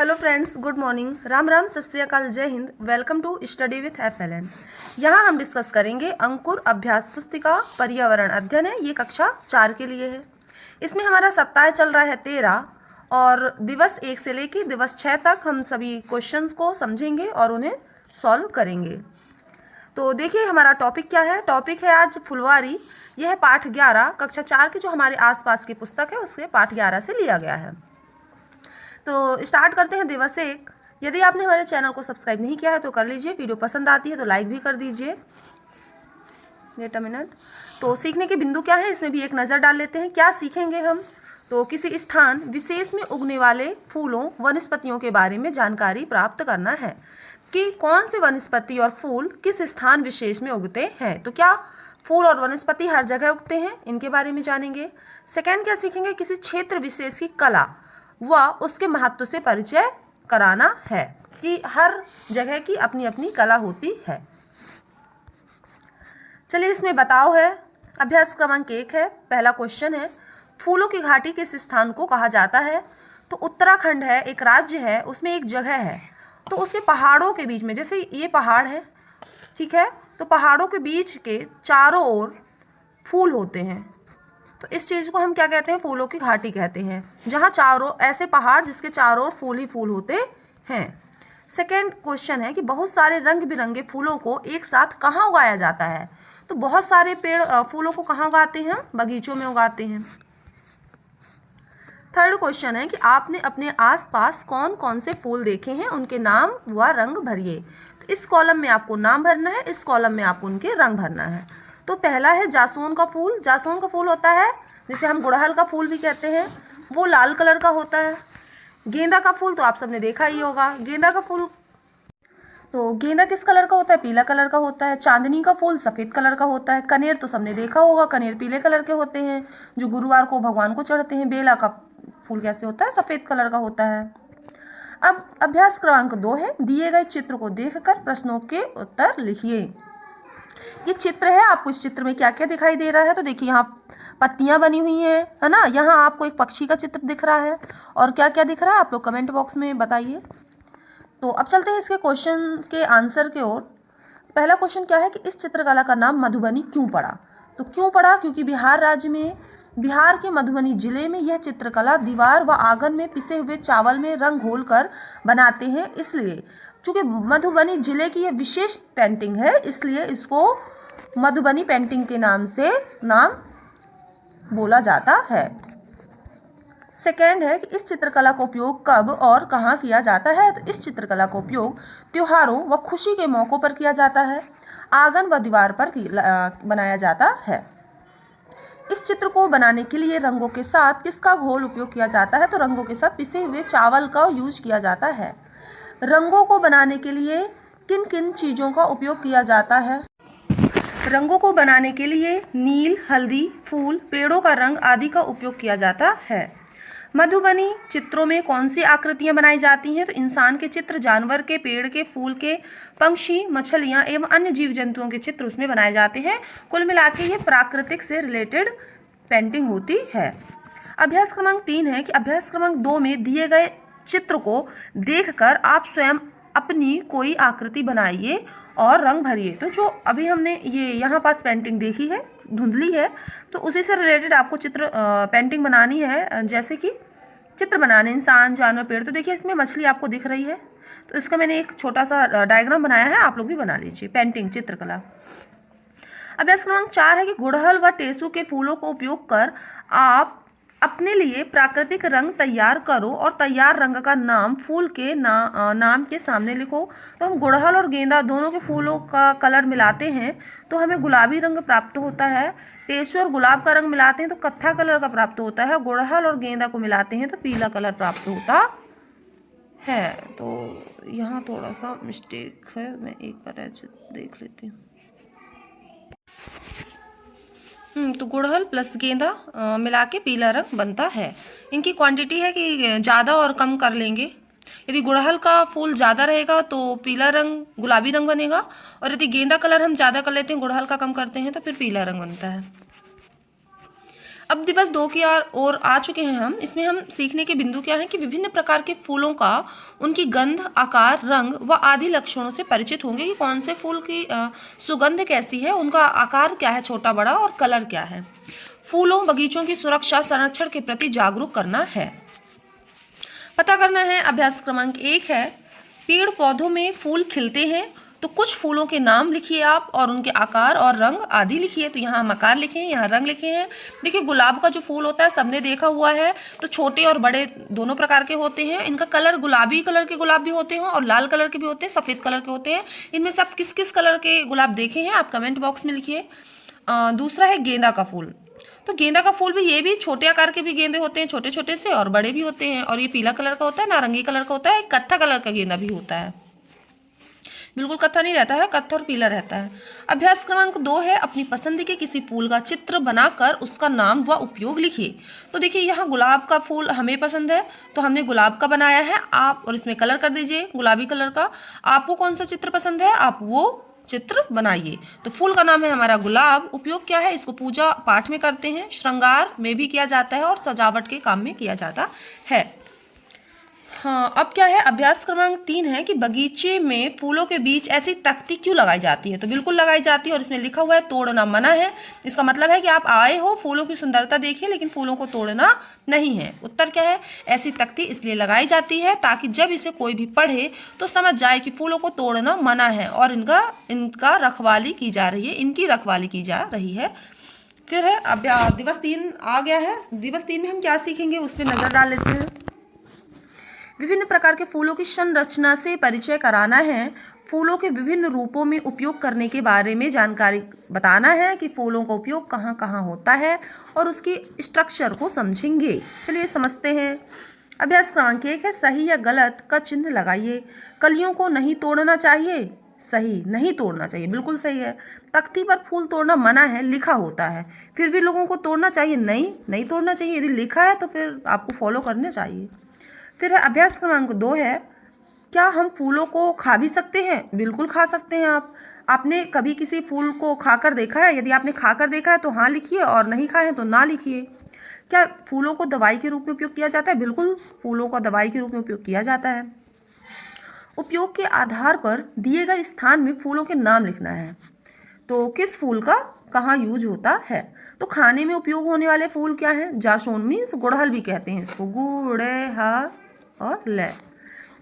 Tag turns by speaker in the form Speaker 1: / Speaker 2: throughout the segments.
Speaker 1: Hello friends, good morning, Ram Ram, सत श्री अकाल, जय Hind. Welcome to study with FLN। यहाँ हम डिस्कस करेंगे अंकुर अभ्यास पुस्तिका पर्यावरण अध्ययन है। ये कक्षा 4 के लिए है। इसमें हमारा सप्ताह चल रहा है 13 और दिवस 1 से लेकर दिवस 6 तक हम सभी क्वेश्चंस को समझेंगे और उन्हें सॉल्व करेंगे। तो देखिए हमारा टॉपिक क्या है। टॉपिक है आज फुलवारी। यह है पाठ 11 कक्षा 4 की जो हमारे आसपास की पुस्तक है उसके पाठ 11 से लिया गया है। तो स्टार्ट करते हैं दिवस 1। यदि आपने हमारे चैनल को सब्सक्राइब नहीं किया है तो कर लीजिए। वीडियो पसंद आती है तो लाइक भी कर दीजिए। Wait a minute. तो सीखने के बिंदु क्या है इसमें भी एक नज़र डाल लेते हैं। क्या सीखेंगे हम? तो किसी स्थान विशेष में उगने वाले फूलों वनस्पतियों के बारे में जानकारी प्राप्त करना है कि कौन से वनस्पति और फूल किस स्थान विशेष में उगते हैं। तो क्या फूल और वनस्पति हर जगह उगते हैं, इनके बारे में जानेंगे। सेकेंड क्या सीखेंगे? किसी क्षेत्र विशेष की कला व उसके महत्व से परिचय कराना है कि हर जगह की अपनी अपनी कला होती है। चलिए इसमें बताओ है। अभ्यास क्रमांक 1 है। पहला क्वेश्चन है, फूलों की घाटी किस स्थान को कहा जाता है? तो उत्तराखंड है, एक राज्य है, उसमें एक जगह है। तो उसके पहाड़ों के बीच में, जैसे ये पहाड़ है, ठीक है, तो पहाड़ों के बीच के चारों ओर फूल होते हैं। तो इस चीज़ को हम क्या कहते हैं? फूलों की घाटी कहते हैं, जहाँ चारों ऐसे पहाड़ जिसके चारों ओर फूल ही फूल होते हैं। सेकेंड क्वेश्चन है कि बहुत सारे रंग बिरंगे फूलों को एक साथ कहाँ उगाया जाता है? तो बहुत सारे पेड़ फूलों को कहाँ उगाते हैं? बगीचों में उगाते हैं। थर्ड क्वेश्चन है कि आपने अपने आसपास कौन कौन से फूल देखे हैं, उनके नाम व रंग भरिए। तो इस कॉलम में आपको नाम भरना है, इस कॉलम में आपको उनके रंग भरना है। तो पहला है जासून का फूल। जासून का फूल होता है जिसे हम गुड़हल का फूल भी कहते हैं, वो लाल कलर का होता है। गेंदा का फूल तो आप सबने देखा ही होगा। गेंदा का फूल, तो गेंदा किस कलर का होता है? पीला कलर का होता है। चांदनी का फूल सफ़ेद कलर का होता है। कनेर तो सबने देखा होगा, कनेर पीले कलर के होते हैं जो गुरुवार को भगवान को चढ़ते हैं। बेला का फूल कैसे होता है? सफ़ेद कलर का होता है। अब अभ्यास क्रमांक 2 है, दिए गए चित्र को देखकर प्रश्नों के उत्तर लिखिए। ये चित्र है, आपको इस चित्र में क्या क्या दिखाई दे रहा है? तो देखिए यहाँ पत्तियां बनी हुई हैं, है ना। यहाँ आपको एक पक्षी का चित्र दिख रहा है और क्या क्या दिख रहा है आप लोग कमेंट बॉक्स में बताइए। तो अब चलते हैं इसके क्वेश्चन के आंसर के ओर। पहला क्वेश्चन क्या है कि इस चित्रकला का नाम मधुबनी क्यों पड़ा? तो क्यों पड़ा? क्योंकि बिहार राज्य में, बिहार के मधुबनी जिले में यह चित्रकला दीवार व आंगन में पिसे हुए चावल में रंग घोल कर बनाते हैं, इसलिए चूँकि मधुबनी जिले की यह विशेष पेंटिंग है इसलिए इसको मधुबनी पेंटिंग के नाम से नाम बोला जाता है। सेकेंड है कि इस चित्रकला का उपयोग कब और कहाँ किया जाता है? तो इस चित्रकला का उपयोग त्योहारों व खुशी के मौक़ों पर किया जाता है, आंगन व दीवार पर बनाया जाता है। इस चित्र को बनाने के लिए रंगों के साथ किसका घोल उपयोग किया जाता है? तो रंगों के साथ पिसे हुए चावल का यूज किया जाता है। रंगों को बनाने के लिए किन किन चीज़ों का उपयोग किया जाता है? रंगों को बनाने के लिए नील, हल्दी, फूल, पेड़ों का रंग आदि का उपयोग किया जाता है। मधुबनी चित्रों में कौन सी आकृतियां बनाई जाती हैं? तो इंसान के चित्र, जानवर के, पेड़ के, फूल के, पंछी, मछलियां एवं अन्य जीव जंतुओं के चित्र उसमें बनाए जाते हैं। कुल मिला के ये प्राकृतिक से रिलेटेड पेंटिंग होती है। अभ्यास क्रमांक 3 है कि अभ्यास क्रमांक 2 में दिए गए चित्र को देखकर आप स्वयं अपनी कोई आकृति बनाइए और रंग भरिए। तो जो अभी हमने ये यहाँ पास पेंटिंग देखी है, धुंधली है, तो उसी से रिलेटेड आपको चित्र पेंटिंग बनानी है। जैसे कि चित्र बनाने इंसान, जानवर, पेड़। तो देखिए इसमें मछली आपको दिख रही है, तो इसका मैंने एक छोटा सा डायग्राम बनाया है, आप लोग भी बना लीजिए। पेंटिंग चित्रकला। अभ्यास क्रमांक 4 है कि गुड़हल व टेसू के फूलों को उपयोग कर आप अपने लिए प्राकृतिक रंग तैयार करो और तैयार रंग का नाम फूल के नाम के सामने लिखो। तो हम गुड़हल और गेंदा दोनों के फूलों का कलर मिलाते हैं तो हमें गुलाबी रंग प्राप्त होता है। टेसू और गुलाब का रंग मिलाते हैं तो कत्था कलर का प्राप्त होता है। गुड़हल और गेंदा को मिलाते हैं तो पीला कलर प्राप्त होता है। तो यहाँ थोड़ा सा मिस्टेक है, मैं एक बार ऐसे देख लेती हूँ। तो गुड़हल प्लस गेंदा मिला के पीला रंग बनता है। इनकी क्वांटिटी है कि ज़्यादा और कम कर लेंगे। यदि गुड़हल का फूल ज़्यादा रहेगा तो पीला रंग, गुलाबी रंग बनेगा, और यदि गेंदा कलर हम ज़्यादा कर लेते हैं, गुड़हल का कम करते हैं, तो फिर पीला रंग बनता है। अब दिवस 2 की ओर आ चुके हैं हम। इसमें हम सीखने के बिंदु क्या है कि विभिन्न प्रकार के फूलों का उनकी गंध, आकार, रंग व आदि लक्षणों से परिचित होंगे कि कौन से फूल की सुगंध कैसी है, उनका आकार क्या है, छोटा बड़ा, और कलर क्या है। फूलों बगीचों की सुरक्षा संरक्षण के प्रति जागरूक करना है। पता करना है अभ्यास क्रमांक 1 है, पेड़ पौधों में फूल खिलते हैं तो कुछ फूलों के नाम लिखिए आप और उनके आकार और रंग आदि लिखिए। तो यहाँ हम आकार लिखे हैं, यहाँ रंग लिखे हैं। देखिए गुलाब का जो फूल होता है सबने देखा हुआ है, तो छोटे और बड़े दोनों प्रकार के होते हैं। इनका कलर गुलाबी कलर के गुलाब भी होते हैं और लाल कलर के भी होते हैं, सफ़ेद कलर के होते हैं। इनमें से आप किस किस कलर के गुलाब देखे हैं आप कमेंट बॉक्स में लिखिए। दूसरा है गेंदा का फूल। तो गेंदा का फूल भी, ये भी छोटे आकार के भी गेंदे होते हैं, छोटे छोटे से, और बड़े भी होते हैं। और ये पीला कलर का होता है, नारंगी कलर का होता है, कत्था कलर का गेंदा भी होता है। बिल्कुल कत्था नहीं रहता है, कत्था और पीला रहता है। अभ्यास क्रमांक 2 है, अपनी पसंद के किसी फूल का चित्र बनाकर उसका नाम व उपयोग लिखिए। तो देखिए यहाँ गुलाब का फूल हमें पसंद है तो हमने गुलाब का बनाया है आप, और इसमें कलर कर दीजिए गुलाबी कलर का। आपको कौन सा चित्र पसंद है आप वो चित्र बनाइए। तो फूल का नाम है हमारा गुलाब। उपयोग क्या है, इसको पूजा पाठ में करते हैं, श्रृंगार में भी किया जाता है और सजावट के काम में किया जाता है। हाँ, अब क्या है, अभ्यास क्रमांक 3 है कि बगीचे में फूलों के बीच ऐसी तख्ती क्यों लगाई जाती है। तो बिल्कुल लगाई जाती है और इसमें लिखा हुआ है तोड़ना मना है। इसका मतलब है कि आप आए हो, फूलों की सुंदरता देखिए, लेकिन फूलों को तोड़ना नहीं है। उत्तर क्या है, ऐसी तख्ती इसलिए लगाई जाती है ताकि जब इसे कोई भी पढ़े तो समझ जाए कि फूलों को तोड़ना मना है और इनका रखवाली की जा रही है, इनकी रखवाली की जा रही है। फिर है अब दिवस 3 आ गया है। दिवस 3 में हम क्या सीखेंगे उस पर नजर डाल लेते हैं। विभिन्न प्रकार के फूलों की संरचना से परिचय कराना है। फूलों के विभिन्न रूपों में उपयोग करने के बारे में जानकारी बताना है कि फूलों का उपयोग कहाँ कहाँ होता है और उसकी स्ट्रक्चर को समझेंगे। चलिए समझते हैं। अभ्यास क्रमांक 1 है, सही या गलत का चिन्ह लगाइए। कलियों को नहीं तोड़ना चाहिए, सही, नहीं तोड़ना चाहिए, बिल्कुल सही है। तख्ती पर फूल तोड़ना मना है, लिखा होता है, फिर भी लोगों को तोड़ना चाहिए, नहीं तोड़ना चाहिए। यदि लिखा है तो फिर आपको फॉलो करना चाहिए। फिर अभ्यास क्रमांक 2 है, क्या हम फूलों को खा भी सकते हैं। बिल्कुल खा सकते हैं आप। आपने कभी किसी फूल को खाकर देखा है। यदि आपने खाकर देखा है तो हाँ लिखिए और नहीं खाए हैं तो ना लिखिए। क्या फूलों को दवाई के रूप में उपयोग किया जाता है। बिल्कुल फूलों का दवाई के रूप में उपयोग किया जाता है। उपयोग के आधार पर दिए गए स्थान में फूलों के नाम लिखना है। तो किस फूल का कहाँ यूज होता है। तो खाने में उपयोग होने वाले फूल क्या हैं। जासून मीन्स गुड़हल भी कहते हैं इसको, गुड़हल और ले।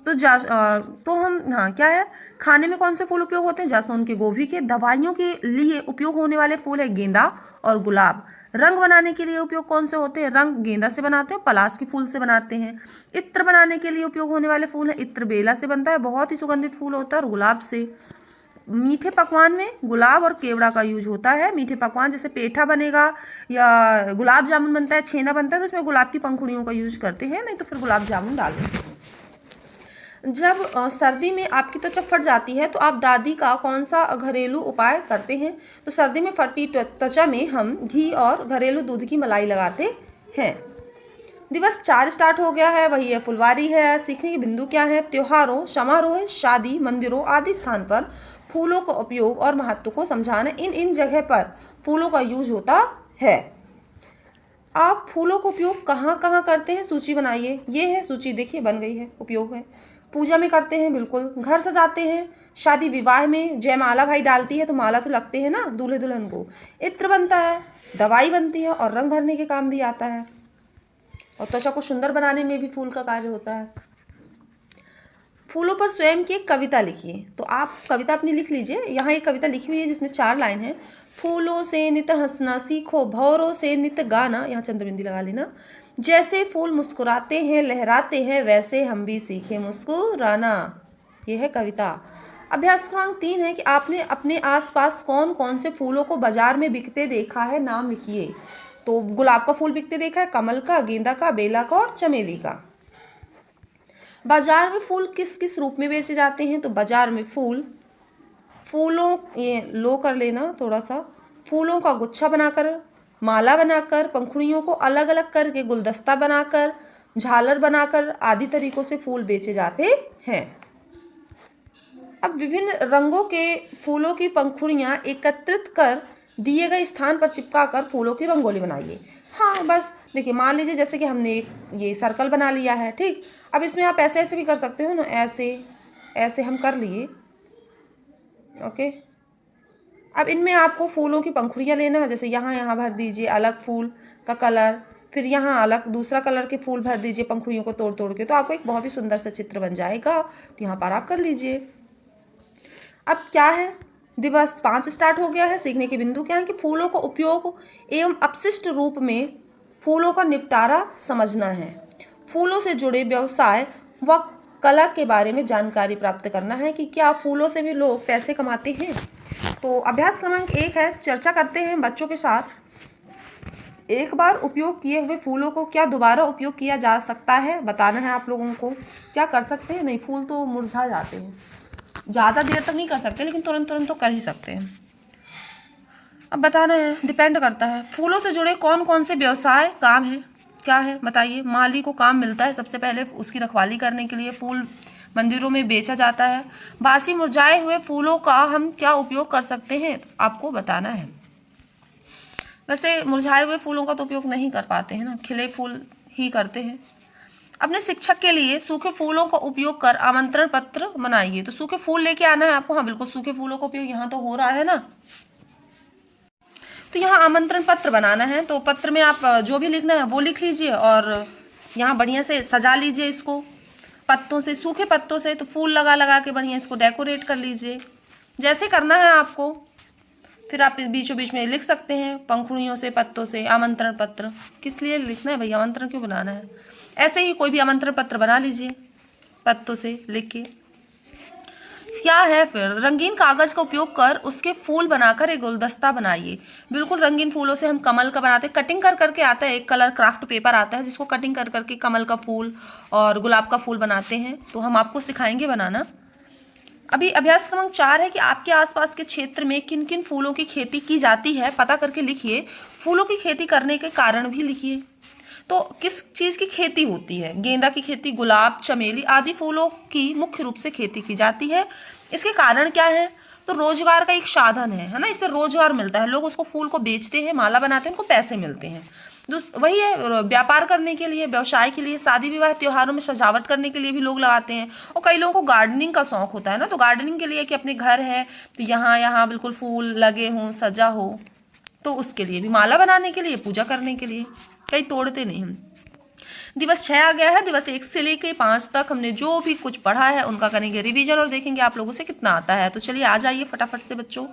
Speaker 1: तो हम हाँ क्या है, खाने में कौन से फूल उपयोग होते हैं, जासून के, गोभी के। दवाइयों के लिए उपयोग होने वाले फूल है गेंदा और गुलाब। रंग बनाने के लिए उपयोग कौन से होते हैं, रंग गेंदा से बनाते हैं, पलाश के फूल से बनाते हैं। इत्र बनाने के लिए उपयोग होने वाले फूल है, इत्र बेला से बनता है, बहुत ही सुगंधित फूल होता है, और गुलाब से। मीठे पकवान में गुलाब और केवड़ा का यूज होता है। मीठे पकवान जैसे पेठा बनेगा या गुलाब जामुन बनता है, छेना बनता है, तो उसमें गुलाब की पंखुड़ियों का यूज करते हैं, नहीं तो फिर गुलाब जामुन डाल देते हैं। जब सर्दी में आपकी त्वचा फट जाती है तो आप दादी का कौन सा घरेलू उपाय करते हैं। तो सर्दी में फटी त्वचा में हम घी और घरेलू दूध की मलाई लगाते हैं। दिवस 4 स्टार्ट हो गया है, वही है फुलवारी है। सीखने के बिंदु क्या है, त्योहारों, समारोह, शादी, मंदिरों आदि स्थान पर फूलों का उपयोग और महत्व को समझाना। इन जगह पर फूलों का यूज होता है। आप फूलों का उपयोग कहाँ कहाँ करते हैं, सूची बनाइए। ये है सूची, देखिए बन गई है। उपयोग है, पूजा में करते हैं, बिल्कुल। घर सजाते हैं, शादी विवाह में जयमाला भाई डालती है तो माला तो लगते हैं ना दूल्हे दुल्हन को। इत्र बनता है, दवाई बनती है और रंग भरने के काम भी आता है, और त्वचा को सुंदर बनाने में भी फूल का कार्य होता है। फूलों पर स्वयं की एक कविता लिखिए। तो आप कविता अपनी लिख लीजिए। यहाँ एक कविता लिखी हुई है जिसमें 4 लाइन है। फूलों से नित हंसना सीखो, भौरों से नित गाना, यहाँ चंद्रबिंदी लगा लेना। जैसे फूल मुस्कुराते हैं लहराते हैं, वैसे हम भी सीखे मुस्कुराना। ये है कविता। अभ्यास क्रमांक 3 है कि आपने अपने आसपास कौन कौन से फूलों को बाजार में बिकते देखा है, नाम लिखिए। तो गुलाब का फूल बिकते देखा है, कमल का, गेंदा का, बेला का और चमेली का। बाजार में फूल किस किस रूप में बेचे जाते हैं। तो बाजार में फूलों, ये लो कर लेना थोड़ा सा, फूलों का गुच्छा बनाकर, माला बनाकर, पंखुड़ियों को अलग अलग करके गुलदस्ता बनाकर, झालर बनाकर आदि तरीकों से फूल बेचे जाते हैं। अब विभिन्न रंगों के फूलों की पंखुड़ियाँ एकत्रित कर दिए गए स्थान पर चिपका कर फूलों की रंगोली बनाइए। हाँ बस देखिए, मान लीजिए जैसे कि हमने ये सर्कल बना लिया है, ठीक। अब इसमें आप ऐसे ऐसे भी कर सकते हो ना, ऐसे ऐसे हम कर लिए, ओके। अब इनमें आपको फूलों की पंखुड़ियाँ लेना है, जैसे यहाँ भर दीजिए अलग फूल का कलर, फिर यहाँ अलग दूसरा कलर के फूल भर दीजिए पंखुड़ियों को तोड़ तोड़ के, तो आपको एक बहुत ही सुंदर सा चित्र बन जाएगा। तो यहाँ पर आप कर लीजिए। अब क्या है, दिवस 5 स्टार्ट हो गया है। सीखने के बिंदु क्या है कि फूलों का उपयोग एवं अपशिष्ट रूप में फूलों का निपटारा समझना है। फूलों से जुड़े व्यवसाय व कला के बारे में जानकारी प्राप्त करना है कि क्या फूलों से भी लोग पैसे कमाते हैं। तो अभ्यास क्रमांक 1 है, चर्चा करते हैं बच्चों के साथ। एक बार उपयोग किए हुए फूलों को क्या दोबारा उपयोग किया जा सकता है, बताना है आप लोगों को। क्या कर सकते हैं? नहीं, फूल तो मुरझा जाते हैं, ज़्यादा देर तक नहीं कर सकते, लेकिन तुरंत तुरंत तो कर ही सकते हैं। अब बताना है, डिपेंड करता है फूलों से जुड़े कौन कौन से व्यवसाय काम है, क्या है बताइए। माली को काम मिलता है सबसे पहले उसकी रखवाली करने के लिए, फूल मंदिरों में बेचा जाता है। बासी मुरझाए हुए फूलों का हम क्या उपयोग कर सकते हैं, तो आपको बताना है। वैसे मुरझाए हुए फूलों का तो उपयोग नहीं कर पाते हैं ना, खिले फूल ही करते हैं। अपने शिक्षक के लिए सूखे फूलों का उपयोग कर आमंत्रण पत्र बनाइए। तो सूखे फूल लेके आना है आपको। हाँ बिल्कुल, सूखे फूलों का उपयोग यहाँ तो हो रहा है ना। तो यहाँ आमंत्रण पत्र बनाना है, तो पत्र में आप जो भी लिखना है वो लिख लीजिए और यहाँ बढ़िया से सजा लीजिए इसको पत्तों से, सूखे पत्तों से। तो फूल लगा लगा के बढ़िया इसको डेकोरेट कर लीजिए, जैसे करना है आपको। फिर आप बीचों बीच में लिख सकते हैं पंखुड़ियों से, पत्तों से आमंत्रण पत्र। किस लिए लिखना है भाई, आमंत्रण क्यों बनाना है। ऐसे ही कोई भी आमंत्रण पत्र बना लीजिए पत्तों से लिख के। क्या है फिर, रंगीन कागज का उपयोग कर उसके फूल बनाकर एक गुलदस्ता बनाइए। बिल्कुल रंगीन फूलों से हम कमल का बनाते हैं, कटिंग कर करके आता है, एक कलर क्राफ्ट पेपर आता है जिसको कटिंग कर करके कमल का फूल और गुलाब का फूल बनाते हैं। तो हम आपको सिखाएंगे बनाना। अभी अभ्यास क्रमांक 4 है कि आपके आसपास के क्षेत्र में किन किन फूलों की खेती की जाती है पता करके लिखिए। फूलों की खेती करने के कारण भी लिखिए। तो किस चीज़ की खेती होती है, गेंदा की खेती, गुलाब, चमेली आदि फूलों की मुख्य रूप से खेती की जाती है। इसके कारण क्या है, तो रोजगार का एक साधन है ना, इससे रोजगार मिलता है। लोग उसको फूल को बेचते हैं, माला बनाते हैं, उनको पैसे मिलते हैं। वही है, व्यापार करने के लिए, व्यवसाय के लिए, शादी विवाह त्योहारों में सजावट करने के लिए भी लोग लगाते हैं। और कई लोगों को गार्डनिंग का शौक होता है ना, तो गार्डनिंग के लिए कि अपने घर है तो यहाँ यहाँ बिल्कुल फूल लगे हों, सजा हो, तो उसके लिए भी, माला बनाने के लिए, पूजा करने के लिए। कहीं तोड़ते नहीं हम। दिवस 6 आ गया है। दिवस 1 से लेकर 5 तक हमने जो भी कुछ पढ़ा है उनका करेंगे रिवीजन और देखेंगे आप लोगों से कितना आता है। तो चलिए आ जाइए फटाफट से बच्चों।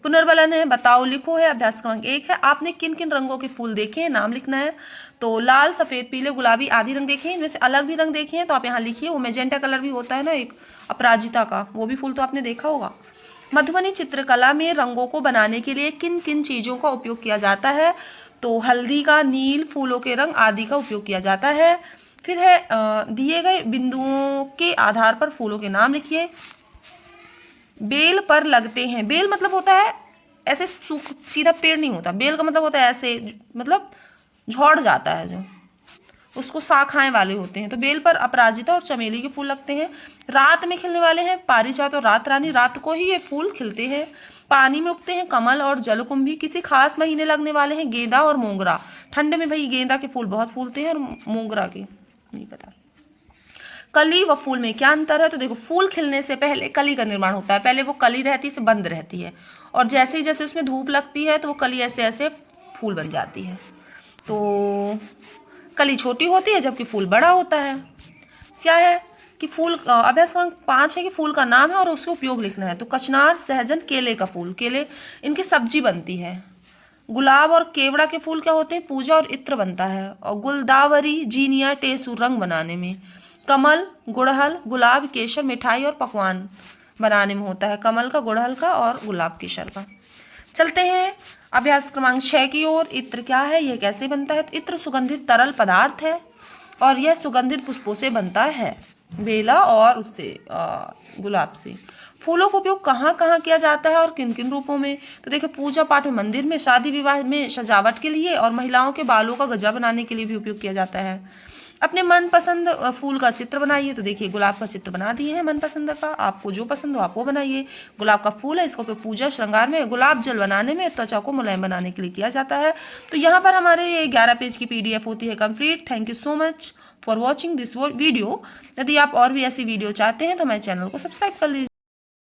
Speaker 1: पुनर्बलन है, बताओ लिखो है। अभ्यास क्रमांक 1 है, आपने किन किन रंगों के फूल देखे हैं, नाम लिखना है। तो लाल, सफ़ेद, पीले, गुलाबी आदि रंग देखे हैं। इनमें से अलग भी रंग देखे हैं तो आप यहाँ लिखिए। वो मैजेंटा कलर भी होता है ना एक, अपराजिता का, वो भी फूल तो आपने देखा होगा। मधुबनी चित्रकला में रंगों को बनाने के लिए किन किन चीज़ों का उपयोग किया जाता है, तो हल्दी का, नील, फूलों के रंग आदि का उपयोग किया जाता है। फिर है दिए गए बिंदुओं के आधार पर फूलों के नाम लिखिए। बेल पर लगते हैं, बेल मतलब होता है ऐसे सीधा पेड़ नहीं होता, बेल का मतलब होता है ऐसे, मतलब झड़ जाता है जो, उसको शाखाएं वाले होते हैं। तो बेल पर अपराजिता और चमेली के फूल लगते हैं। रात में खिलने वाले हैं पारिजात और रात रानी, रात को ही ये फूल खिलते हैं। पानी में उगते हैं कमल और जलकुंभी। किसी खास महीने लगने वाले हैं गेंदा और मोगरा। ठंड में भाई गेंदा के फूल बहुत फूलते हैं और मोगरा के नहीं पता। कली व फूल में क्या अंतर है, तो देखो फूल खिलने से पहले कली का निर्माण होता है। पहले वो कली रहती है, बंद रहती है, और जैसे ही जैसे उसमें धूप लगती है तो वो कली ऐसे ऐसे फूल बन जाती है। तो कली छोटी होती है जबकि फूल बड़ा होता है। क्या है कि फूल, अभ्यास क्रमांक 5 है कि फूल का नाम है और उसका उपयोग लिखना है। तो कचनार, सहजन, केले का फूल, केले इनकी सब्जी बनती है। गुलाब और केवड़ा के फूल क्या होते हैं, पूजा और इत्र बनता है। और गुलदावरी, जीनिया, टेसू रंग बनाने में। कमल, गुड़हल, गुलाब, केसर मिठाई और पकवान बनाने में होता है। कमल का, गुड़हल का और गुलाब केसर का। चलते हैं अभ्यास क्रमांक 6 की ओर। इत्र क्या है, यह कैसे बनता है, तो इत्र सुगंधित तरल पदार्थ है और यह सुगंधित पुष्पों से बनता है, बेला और उससे गुलाब से। फूलों का उपयोग कहाँ कहाँ किया जाता है और किन किन रूपों में, तो देखिए पूजा पाठ में, मंदिर में, शादी विवाह में सजावट के लिए और महिलाओं के बालों का गजा बनाने के लिए भी उपयोग किया जाता है। अपने मनपसंद फूल का चित्र बनाइए। तो देखिए गुलाब का चित्र बना दिए हैं मनपसंद का, आपको जो पसंद हो आप वो बनाइए। गुलाब का फूल है, इसको पूजा श्रृंगार में, गुलाब जल बनाने में, त्वचा को मुलायम बनाने के लिए किया जाता है। तो यहाँ पर हमारे ये 11 पेज की PDF होती है complete. Thank you so much for watching this video. यदि आप और भी ऐसी वीडियो चाहते हैं तो हमारे चैनल को सब्सक्राइब कर लीजिए।